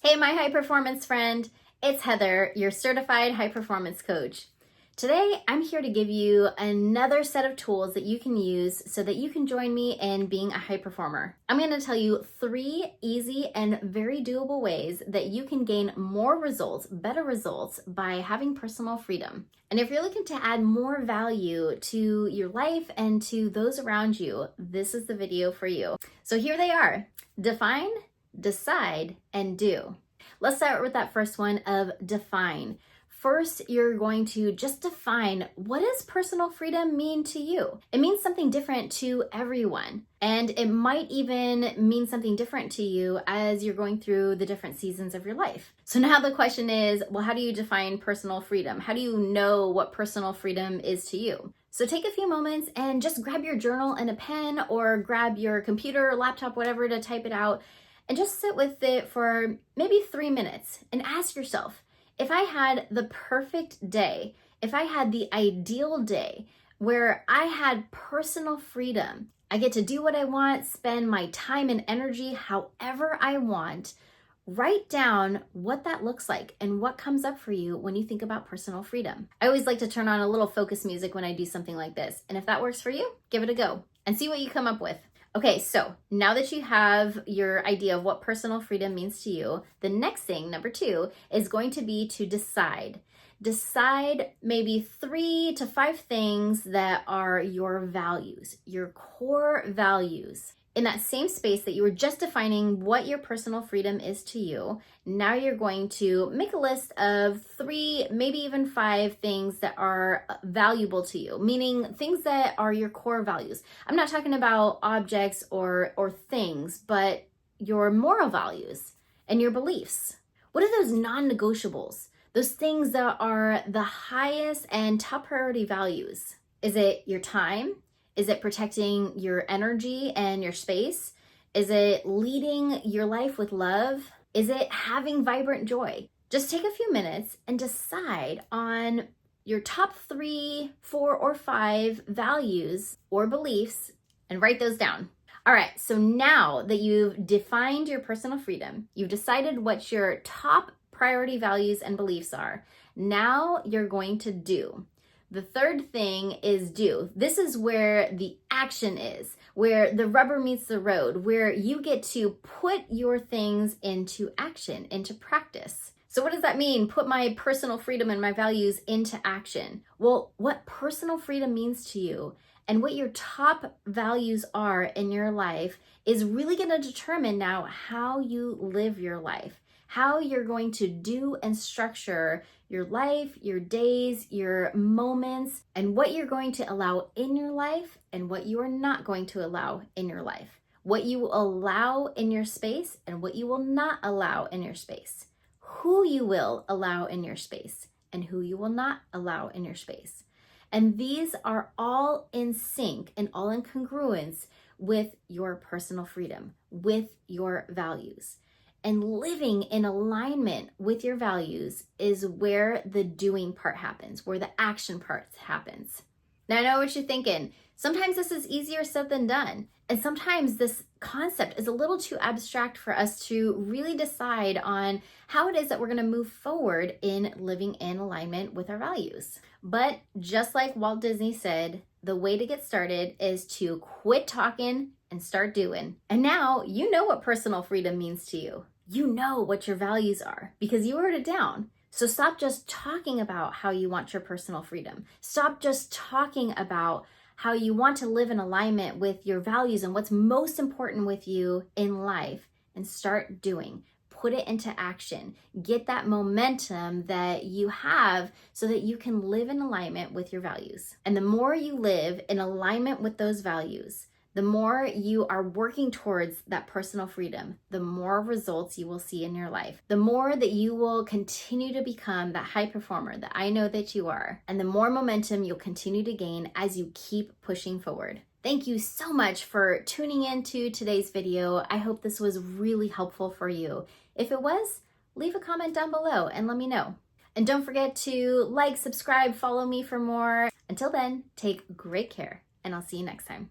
Hey, my high performance friend, it's Heather, your certified high performance coach. Today, I'm here to give you another set of tools that you can use so that you can join me in being a high performer. I'm going to tell you 3 easy and very doable ways that you can gain more results, better results, by having personal freedom. And if you're looking to add more value to your life and to those around you, this is the video for you. So here they are: define, decide, and do. Let's start with that first one of define. First, you're going to just define, what does personal freedom mean to you? It means something different to everyone. And it might even mean something different to you as you're going through the different seasons of your life. So now the question is, well, how do you define personal freedom? How do you know what personal freedom is to you? So take a few moments and just grab your journal and a pen, or grab your computer or laptop, whatever, to type it out. And just sit with it for maybe 3 minutes and ask yourself, if I had the perfect day, if I had the ideal day where I had personal freedom, I get to do what I want, spend my time and energy however I want, write down what that looks like and what comes up for you when you think about personal freedom. I always like to turn on a little focus music when I do something like this. And if that works for you, give it a go and see what you come up with. Okay, so now that you have your idea of what personal freedom means to you, the next thing, number 2, is going to be to decide. Decide maybe 3 to 5 things that are your values, your core values. In that same space that you were just defining what your personal freedom is to you, now you're going to make a list of 3, maybe even 5 things that are valuable to you, meaning things that are your core values. I'm not talking about objects or things, but your moral values and your beliefs. What are those non-negotiables? Those things that are the highest and top priority values. Is it your time? Is it protecting your energy and your space? Is it leading your life with love? Is it having vibrant joy? Just take a few minutes and decide on your top 3, 4, or 5 values or beliefs and write those down. All right, so now that you've defined your personal freedom, you've decided what your top priority values and beliefs are, now you're going to do. The third thing is do. This is where the action is, where the rubber meets the road, where you get to put your things into action, into practice. So what does that mean? Put my personal freedom and my values into action. Well, what personal freedom means to you and what your top values are in your life is really going to determine now how you live your life, how you're going to do and structure your life, your days, your moments, and what you're going to allow in your life and what you are not going to allow in your life. What you will allow in your space and what you will not allow in your space. Who you will allow in your space and who you will not allow in your space. And these are all in sync and all in congruence with your personal freedom, with your values. And living in alignment with your values is where the doing part happens, where the action part happens. Now I know what you're thinking. Sometimes this is easier said than done. And sometimes this concept is a little too abstract for us to really decide on how it is that we're going to move forward in living in alignment with our values. But just like Walt Disney said, the way to get started is to quit talking and start doing. And now you know what personal freedom means to you. You know what your values are because you wrote it down. So stop just talking about how you want your personal freedom. Stop just talking about how you want to live in alignment with your values and what's most important with you in life, and start doing. Put it into action. Get that momentum that you have so that you can live in alignment with your values. And the more you live in alignment with those values, the more you are working towards that personal freedom, the more results you will see in your life, the more that you will continue to become that high performer that I know that you are, and the more momentum you'll continue to gain as you keep pushing forward. Thank you so much for tuning into today's video. I hope this was really helpful for you. If it was, leave a comment down below and let me know. And don't forget to like, subscribe, follow me for more. Until then, take great care, and I'll see you next time.